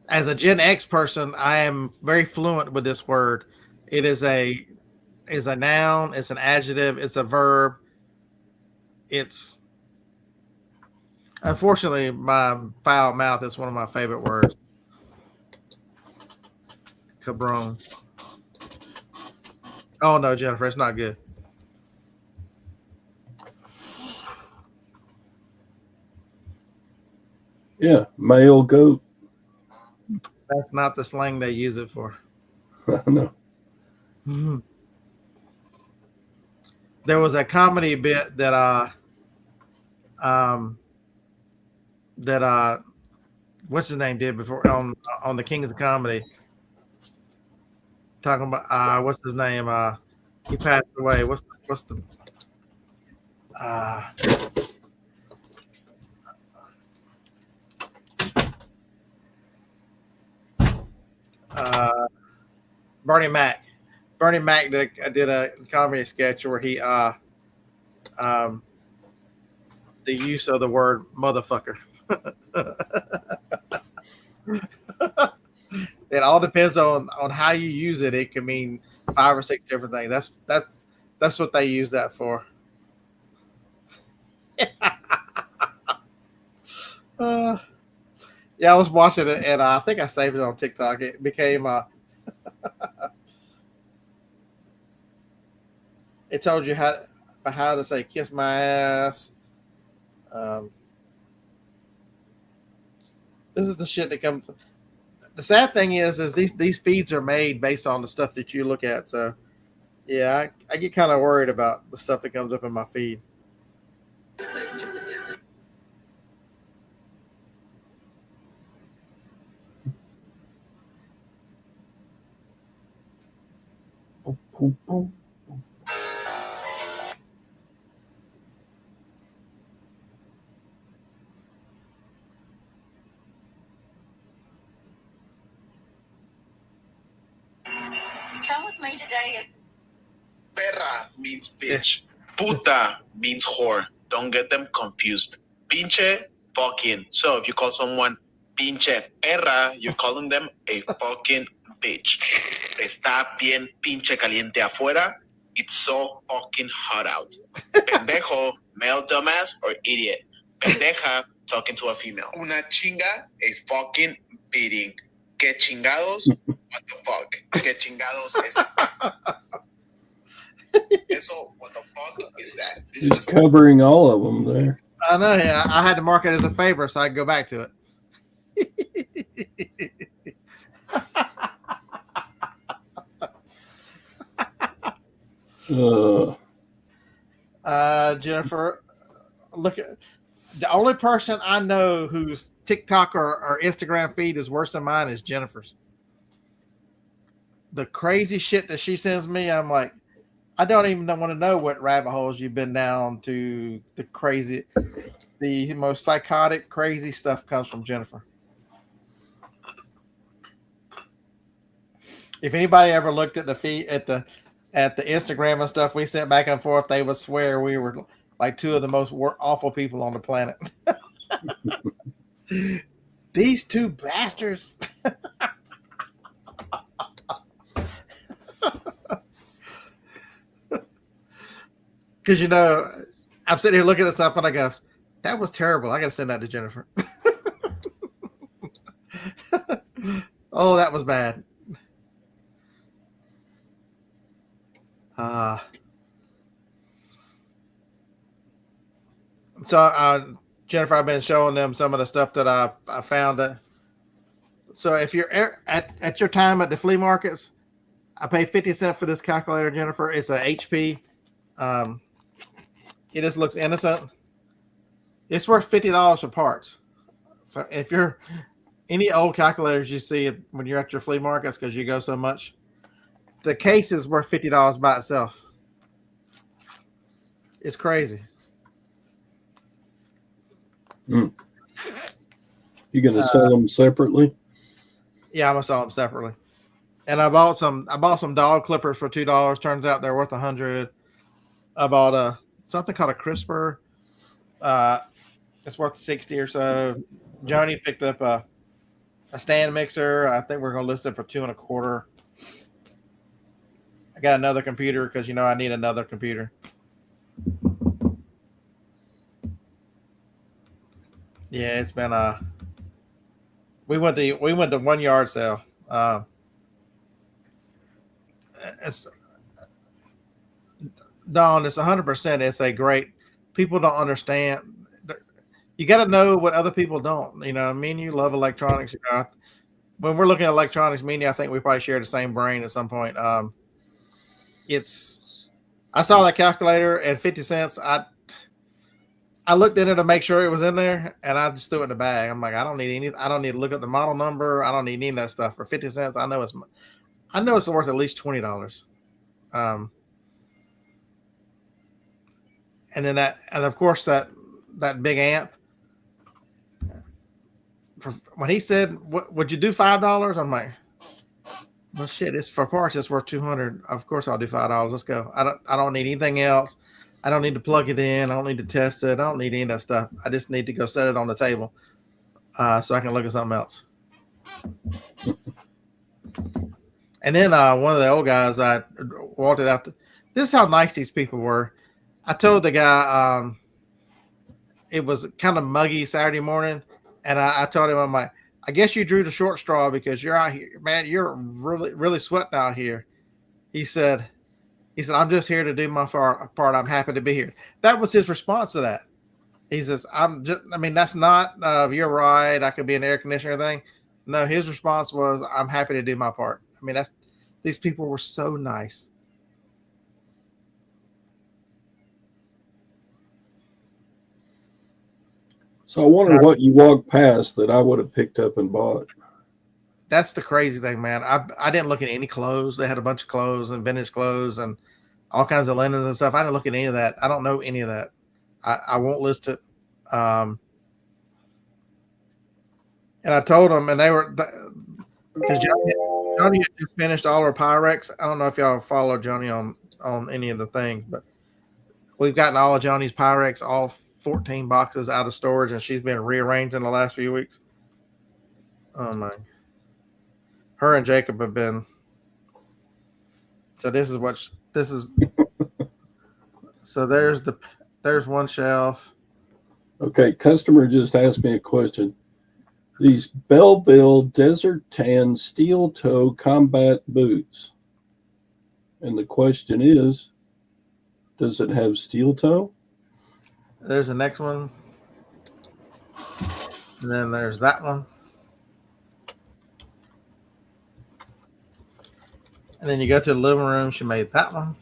As a Gen X person, I am very fluent with this word. It is a noun, it's an adjective, it's a verb. It's unfortunately my foul mouth is one of my favorite words. Cabron. Oh no, Jennifer, it's not good. Yeah, male goat. That's not the slang they use it for. I know. Mm-hmm. There was a comedy bit that what's his name did before on the Kings of Comedy. Talking about what's his name? He passed away. What's the Bernie Mac. Bernie Mac did a comedy sketch where he the use of the word motherfucker. It all depends on how you use it. It can mean 5 or 6 different things. That's what they use that for. Yeah, I was watching it, and I think I saved it on TikTok. It became it told you how to say "kiss my ass." This is the shit that comes. The sad thing is these feeds are made based on the stuff that you look at. So, yeah, I get kind of worried about the stuff that comes up in my feed. Come with me today. Perra means bitch. Puta means whore. Don't get them confused. Pinche, fucking. So if you call someone pinche perra, you're calling them a fucking bitch. Está bien pinche caliente afuera. It's so fucking hot out. Pendejo, male dumbass or idiot. Pendeja, talking to a female. Una chinga, a fucking beating. Que chingados, what the fuck? Que chingados is eso, what the fuck is that? This He's is covering all of them there. I know. Yeah, I had to mark it as a favor so I could go back to it. Jennifer, look at The only person I know whose TikTok or Instagram feed is worse than mine is Jennifer's. The crazy shit that she sends me, I'm like, I don't even want to know what rabbit holes you've been down to. The most psychotic, crazy stuff comes from Jennifer. If anybody ever looked at the feed at the Instagram and stuff we sent back and forth, they would swear we were like two of the most awful people on the planet. These two bastards. Because, you know, I'm sitting here looking at stuff and I go, that was terrible. I got to send that to Jennifer. Oh, that was bad. Jennifer, I've been showing them some of the stuff that I found. So if you're at your time at the flea markets, I pay 50 cents for this calculator, Jennifer. It's a HP. It just looks innocent. It's worth $50 for parts. So if you're any old calculators you see when you're at your flea markets because you go so much, the case is worth $50 by itself. It's crazy. You gonna sell them separately? Yeah, I'm gonna sell them separately. And I bought some dog clippers for $2. Turns out they're worth $100. I bought something called a crisper. It's worth $60 or so. Johnny picked up a stand mixer. I think we're gonna list it for $2.25. I got another computer because I need another computer. Yeah, it's been we went to 1 yard sale. It's Don, it's 100%. It's a great. People don't understand. You got to know what other people don't. Me and you love electronics. When we're looking at electronics, me and you, I think we probably share the same brain at some point. I saw that calculator at 50 cents. I looked in it to make sure it was in there, and I just threw it in the bag. I'm like, I don't need to look at the model number. I don't need any of that stuff. For 50 cents, I know it's worth at least $20. And then of course that big amp. When he said, "Would you do $5?" I'm like, well, shit. It's for parts. It's worth $200. Of course, I'll do $5. Let's go. I don't need anything else. I don't need to plug it in. I don't need to test it. I don't need any of that stuff. I just need to go set it on the table so I can look at something else. And then one of the old guys, I walked it out. This is how nice these people were. I told the guy it was kind of muggy Saturday morning, and I told him, I'm like, I guess you drew the short straw because you're out here, man. You're really, really sweating out here. He said, I'm just here to do my part. I'm happy to be here. That was his response to that. He says, that's not, you're right. I could be an air conditioner thing. No, his response was, I'm happy to do my part. These people were so nice. So I wonder what you walked past that I would have picked up and bought. That's the crazy thing, man. I didn't look at any clothes. They had a bunch of clothes and vintage clothes and all kinds of linens and stuff. I didn't look at any of that. I don't know any of that. I won't list it. And I told them, and they were, because Johnny had just finished all our Pyrex. I don't know if y'all follow Johnny on any of the things, but we've gotten all of Johnny's Pyrex, all 14 boxes out of storage, and she's been rearranged in the last few weeks. Oh my. Her and Jacob have been. So this is. So there's one shelf. Okay, customer just asked me a question. These Belleville Desert Tan steel toe combat boots. And the question is, does it have steel toe? There's the next one. And then there's that one. And then you go to the living room. She made that one.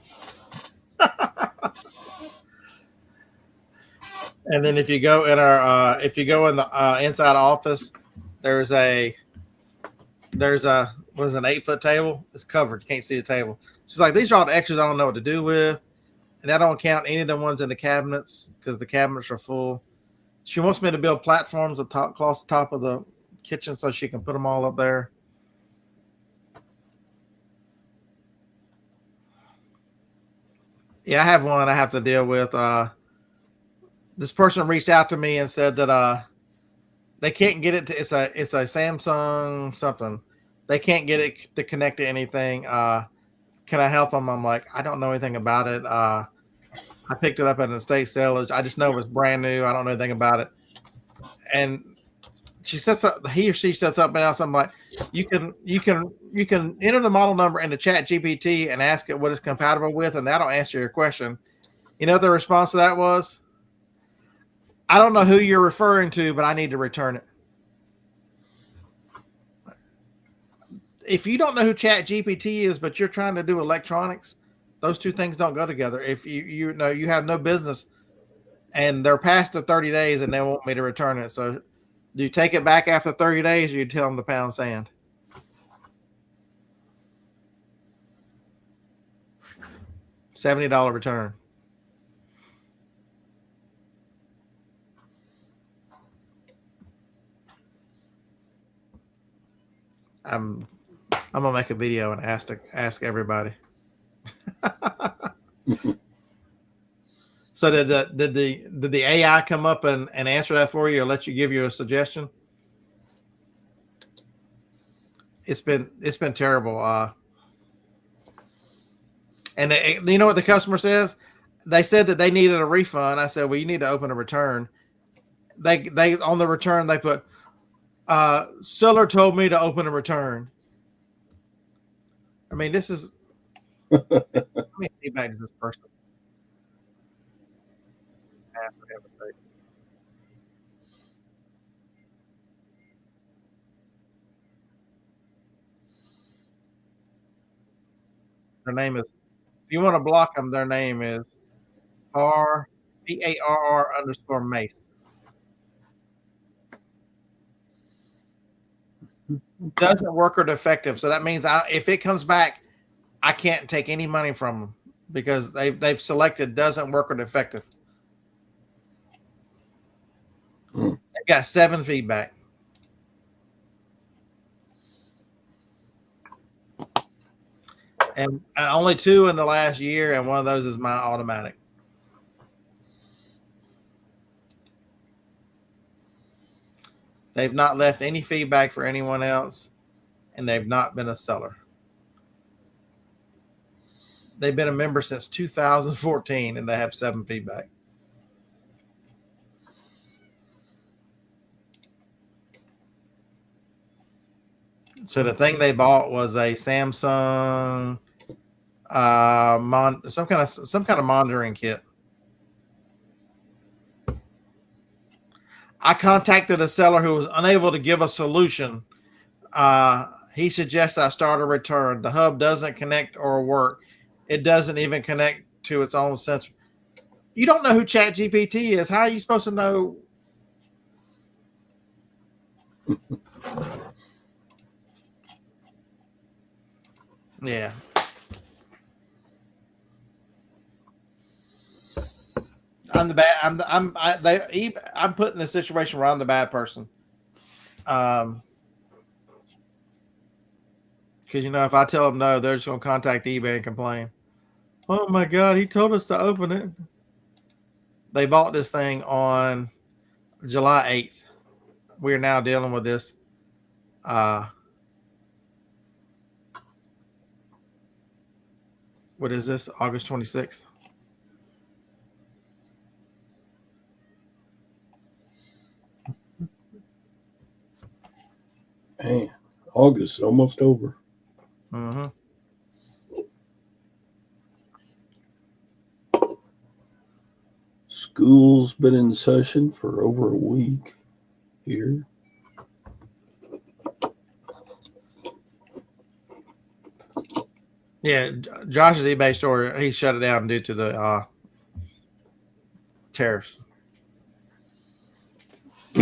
And then if you go in our in the inside office, there's an 8-foot table. It's covered. You can't see the table. She's like, these are all the extras I don't know what to do with. And I don't count any of the ones in the cabinets because the cabinets are full. She wants me to build platforms across the top of the kitchen so she can put them all up there. Yeah, I have one I have to deal with. This person reached out to me and said that they can't get it to, it's a Samsung something. They can't get it to connect to anything. Can I help them? I'm like, I don't know anything about it. I picked it up at an estate sale. I just know it was brand new. I don't know anything about it. And she sets up, he or she sets up else. I'm like, you can enter the model number into Chat GPT and ask it what it's compatible with, and that'll answer your question. You know, the response to that was, I don't know who you're referring to, but I need to return it. If you don't know who Chat GPT is, but you're trying to do electronics, those two things don't go together. If you know you have no business and they're past the 30 days and they want me to return it. So do you take it back after 30 days or you tell them to pound sand? $70 return. I'm gonna make a video and ask everybody. So did the AI come up and answer that for you or let you give you a suggestion? It's been terrible. And you know what the customer says? They said that they needed a refund. I said, well, you need to open a return. They on the return they put, seller told me to open a return. I mean, this is. Let me see back to this person. Their name is. If you want to block them, their name is PARR_Mace. Doesn't work or defective. So that means if it comes back, I can't take any money from them because they've selected doesn't work or defective. They got 7 feedback. And only 2 in the last year, and one of those is my automatic. They've not left any feedback for anyone else, and they've not been a seller. They've been a member since 2014, and they have 7 feedback. So the thing they bought was a Samsung, some kind of monitoring kit. I contacted a seller who was unable to give a solution. He suggests I start a return. The hub doesn't connect or work. It doesn't even connect to its own sensor. You don't know who ChatGPT is. How are you supposed to know? Yeah. I'm the bad. I'm put in a situation where I'm the bad person. Because you know, if I tell them no, they're just gonna contact eBay and complain. Oh my God, he told us to open it. They bought this thing on July 8th. We are now dealing with this. What is this? August 26th. Man, August is almost over. Mm-hmm. School's been in session for over a week here. Yeah, Josh's eBay store, he shut it down due to the tariffs.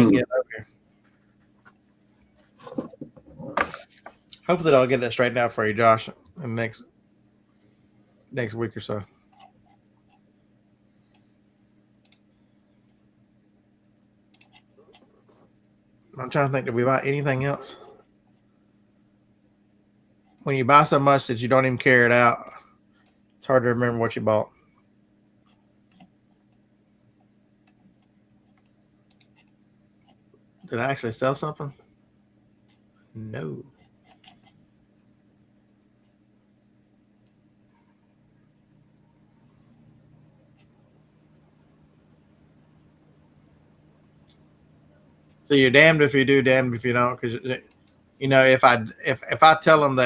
can't get it over here. Hopefully, I'll get that straightened out for you, Josh, in the next week or so. I'm trying to think, did we buy anything else? When you buy so much that you don't even carry it out, it's hard to remember what you bought. Did I actually sell something? No. So you're damned if you do, damned if you don't. Because you know, if I tell them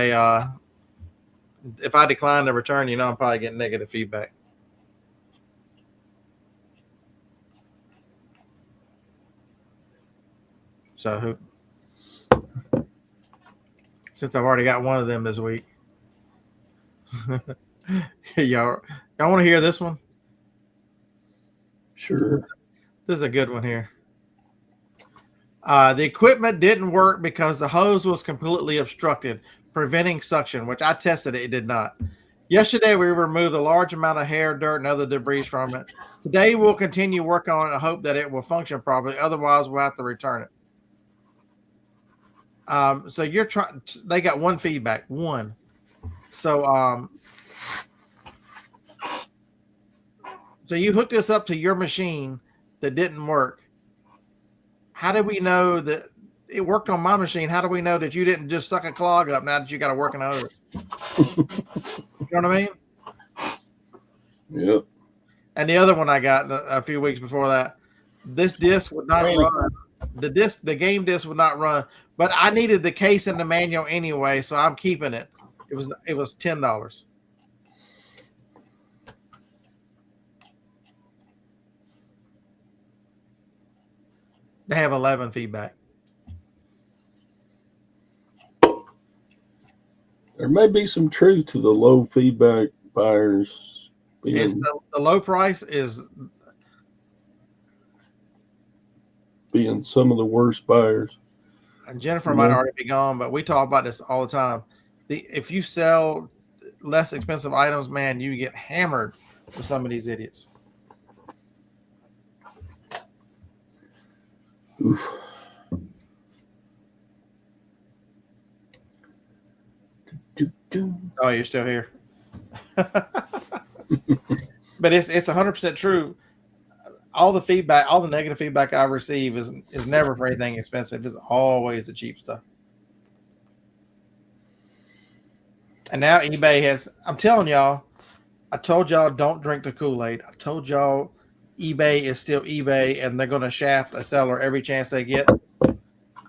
if I decline the return, you know, I'm probably getting negative feedback. So since I've already got one of them this week, y'all want to hear this one? Sure. This is a good one here. The equipment didn't work because the hose was completely obstructed, preventing suction, which I tested it. It did not. Yesterday, we removed a large amount of hair, dirt, and other debris from it. Today, we'll continue working on it and hope that it will function properly. Otherwise, we'll have to return it. So you're trying. They got one feedback. One. So so you hooked this up to your machine that didn't work. How do we know that it worked on my machine? How do we know that you didn't just suck a clog up now that you got to work on others? You know what I mean? Yep. And the other one I got a few weeks before that, this disc would not run. The game disc would not run, but I needed the case and the manual anyway, so I'm keeping it. It was $10. They have 11 feedback. There may be some truth to the low feedback buyers. The low price is being some of the worst buyers. And Jennifer might already be gone, but we talk about this all the time. If you sell less expensive items, man, you get hammered with some of these idiots. Oof. Oh, you're still here. But it's 100% true. All the feedback, all the negative feedback I receive is never for anything expensive. It's always the cheap stuff. And now eBay has, I'm telling y'all, I told y'all don't drink the Kool-Aid. I told y'all eBay is still eBay and they're going to shaft a seller every chance they get.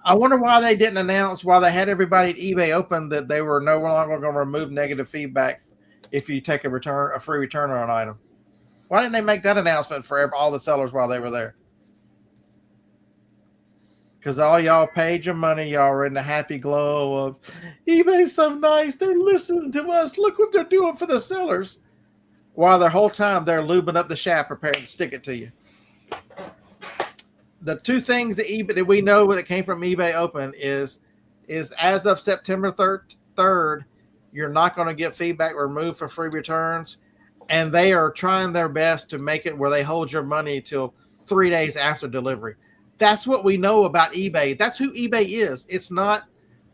I wonder why they didn't announce while they had everybody at eBay open that they were no longer going to remove negative feedback if you take a free return on an item. Why didn't they make that announcement for all the sellers while they were there? Because all y'all paid your money. Y'all were in the happy glow of eBay's so nice. They're listening to us. Look what they're doing for the sellers. While the whole time they're lubing up the shaft, prepared to stick it to you. The two things that we know that came from eBay Open is as of September 3rd, you're not going to get feedback removed for free returns. And they are trying their best to make it where they hold your money till 3 days after delivery. That's what we know about eBay. That's who eBay is. It's not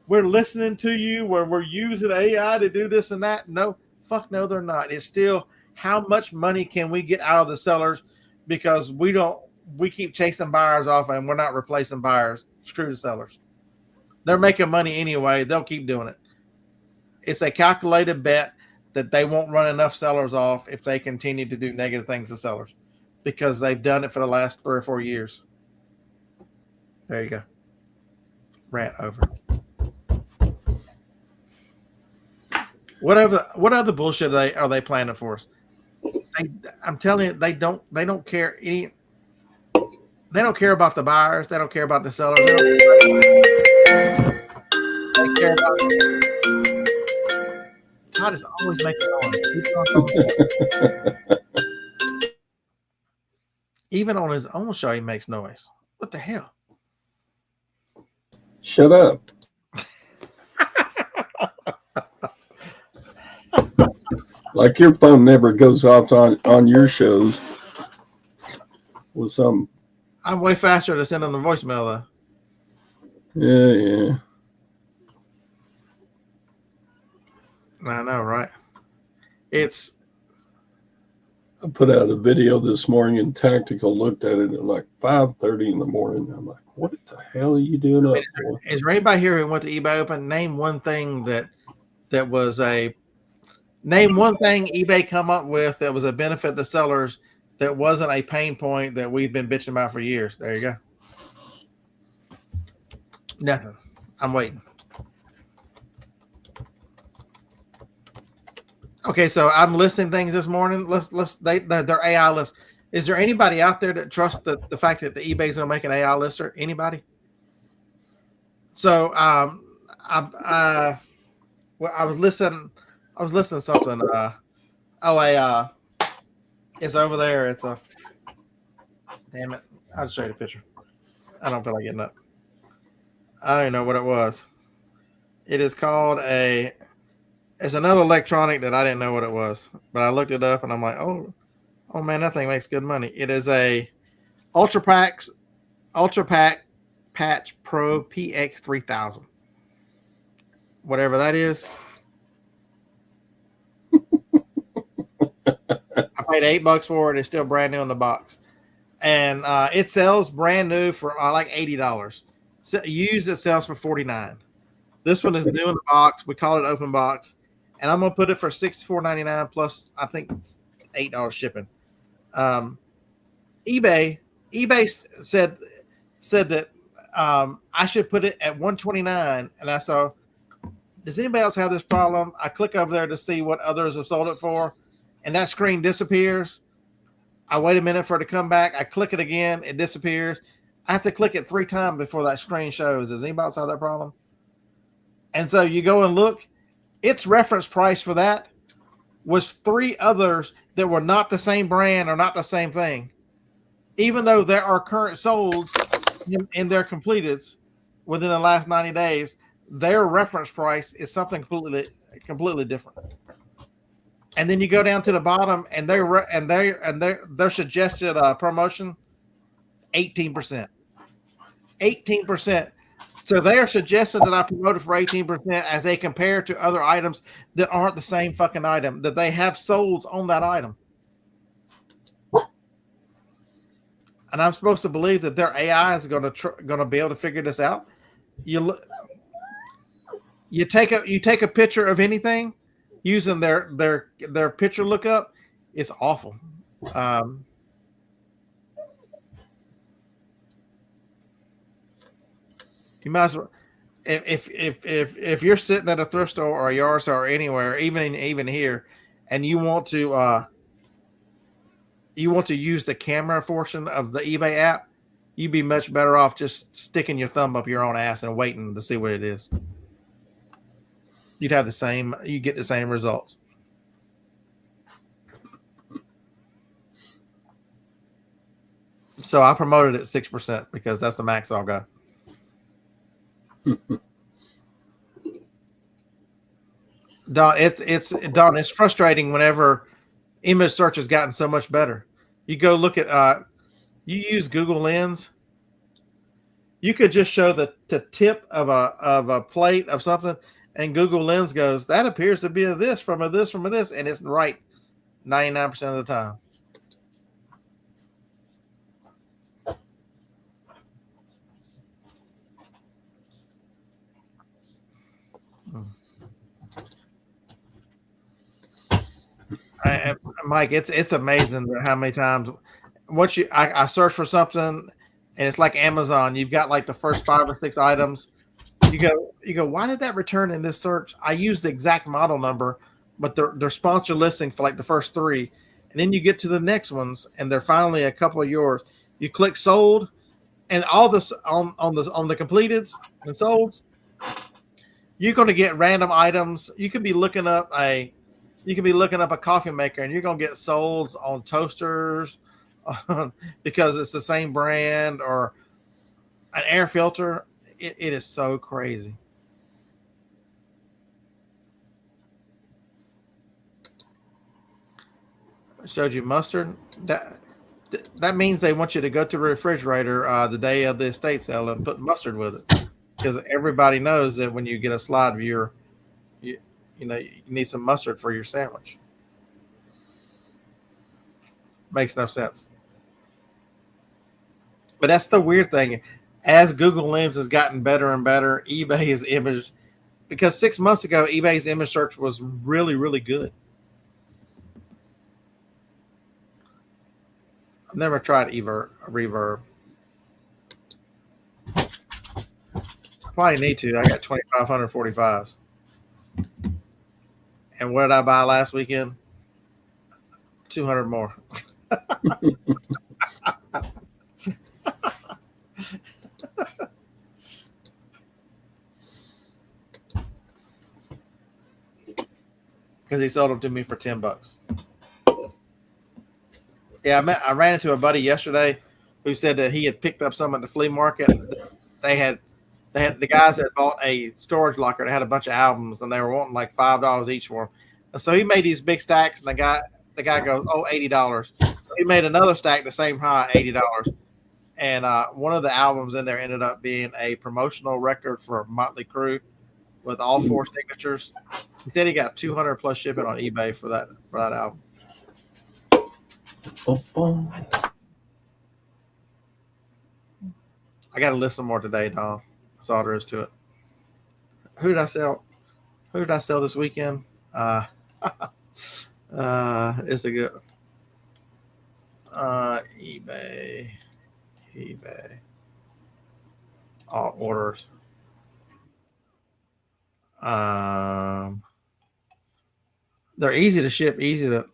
we're listening to you, where we're using AI to do this and that. No, fuck no, they're not. It's still how much money can we get out of the sellers because we keep chasing buyers off and we're not replacing buyers. Screw the sellers. They're making money anyway. They'll keep doing it. It's a calculated bet that they won't run enough sellers off if they continue to do negative things to sellers because they've done it for the last 3 or 4 years. There you go. Rant over. What other bullshit are they planning for us? I'm telling you, they don't care They don't care about the buyers. They don't care about the sellers. They care about Todd is always making noise. Even on his own show, he makes noise. What the hell? Shut up. Like your phone never goes off on your shows with some. I'm way faster to send them the voicemail though. Yeah. I know, right? It's I put out a video this morning and Tactical looked at it at like 5:30 in the morning. I'm like, what the hell are you doing up for? Is there anybody here who went to eBay Open? Name one thing that was a name one thing eBay come up with that was a benefit to sellers that wasn't a pain point that we've been bitching about for years. There you go. Nothing. I'm waiting. Okay, so I'm listing things this morning. They're AI list. Is there anybody out there that trusts the fact that the eBay's gonna make an AI lister? Anybody? So I was listening to something. It's over there. It's a damn it. I'll just show you the picture. I don't feel like getting up. I don't even know what it was. It is called it's another electronic that I didn't know what it was, but I looked it up and I'm like, oh man, that thing makes good money. It is a Ultra Pack Patch Pro PX 3000. Whatever that is. I paid $8 for it. It's still brand new in the box. And it sells brand new for like $80. So used, it sells for $49. This one is new in the box. We call it open box. And I'm gonna put it for $64.99 plus I think it's $8 shipping. eBay said that I should put it at $129, and I saw, does anybody else have this problem? I click over there to see what others have sold it for, and that screen disappears. I wait a minute for it to come back. I click it again, it disappears. I have to click it 3 times before that screen shows. Does anybody else have that problem? And so you go and look. Its reference price for that was 3 others that were not the same brand or not the same thing. Even though there are current solds in their completeds within the last 90 days, their reference price is something completely different. And then you go down to the bottom, and their suggested promotion, 18%. 18%. So they are suggesting that I promote it for 18% as they compare to other items that aren't the same fucking item, that they have solds on that item. And I'm supposed to believe that their AI is going to be able to figure this out. You take a picture of anything using their picture lookup. It's awful. You might as well, if you're sitting at a thrift store or a yard store or anywhere, even here, and you want to use the camera portion of the eBay app, you'd be much better off just sticking your thumb up your own ass and waiting to see what it is. You get the same results. So I promoted it 6% because that's the max I'll go. Don, it's frustrating whenever image search has gotten so much better. You go look at you use Google Lens. You could just show the tip of a plate of something, and Google Lens goes, that appears to be a this from a this, and it's right 99% of the time. Mike, it's amazing how many times once I search for something and it's like Amazon, you've got like the first 5 or 6 items. You go, why did that return in this search? I used the exact model number, but they're sponsor listing for like the first 3, and then you get to the next ones, and they're finally a couple of yours. You click sold, and all this on the completeds and solds, you're going to get random items. You could be looking up a coffee maker, and you're going to get solds on toasters because it's the same brand, or an air filter. it is so crazy. I showed you mustard. That means they want you to go to the refrigerator the day of the estate sale and put mustard with it, because everybody knows that when you get a slide viewer, you need some mustard for your sandwich. Makes no sense. But that's the weird thing. As Google Lens has gotten better and better, eBay's image, because 6 months ago, eBay's image search was really, really good. I've never tried Reverb. Probably need to. I got 2,545s. And what did I buy last weekend? 200 more. Because he sold them to me for $10. Yeah, I ran into a buddy yesterday who said that he had picked up some at the flea market. They had the guys that bought a storage locker that had a bunch of albums, and they were wanting like $5 each for them. And so he made these big stacks, and the guy goes, "Oh, $80." So he made another stack the same high, $80. And one of the albums in there ended up being a promotional record for Motley Crue with all 4 signatures. He said he got 200 plus shipping on eBay for that album. I got to listen more today, Don. That's all there is to it. Who did I sell this weekend? It's a good eBay. All orders. They're easy to ship, easy to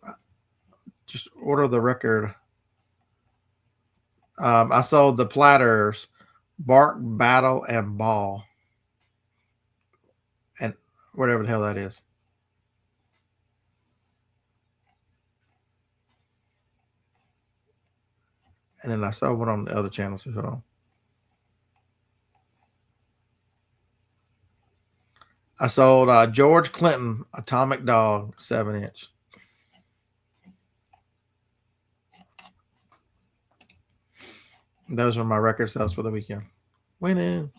just order the record. I sold the platters, Bark, Battle, and Ball, and whatever the hell that is. And then I sold one on the other channels. Hold on. I sold George Clinton Atomic Dog 7-inch. Those were my record sales for the weekend. Winning.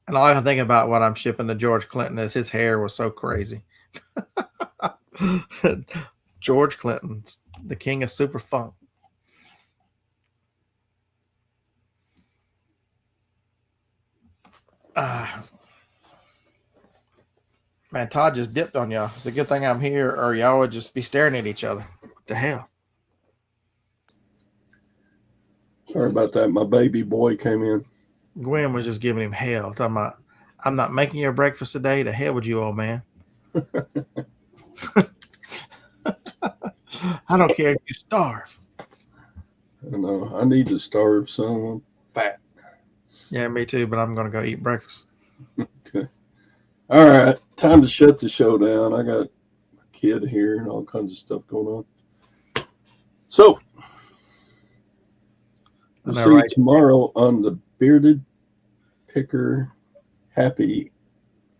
And all I can think about what I'm shipping to George Clinton is his hair was so crazy. George Clinton, the king of super funk. Man, Todd just dipped on y'all. It's a good thing I'm here, or y'all would just be staring at each other. What the hell? Sorry about that. My baby boy came in. Gwen was just giving him hell. Talking about, I'm not making your breakfast today. The hell with you, old man. I don't care if you starve. I know. I need to starve, so I'm fat. Yeah, me too, but I'm going to go eat breakfast. Okay. All right. Time to shut the show down. I got a kid here and all kinds of stuff going on. So, we'll see you tomorrow on the Bearded Picker Happy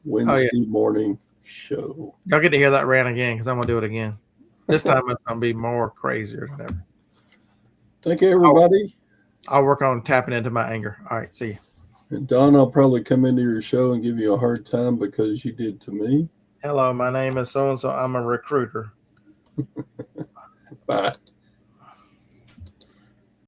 Wednesday morning show. Y'all get to hear that rant again because I'm going to do it again. This time it's going to be more crazier than ever. Thank you, everybody. I'll work on tapping into my anger. All right, see you. And Don, I'll probably come into your show and give you a hard time because you did to me. Hello, my name is so-and-so. I'm a recruiter. Bye.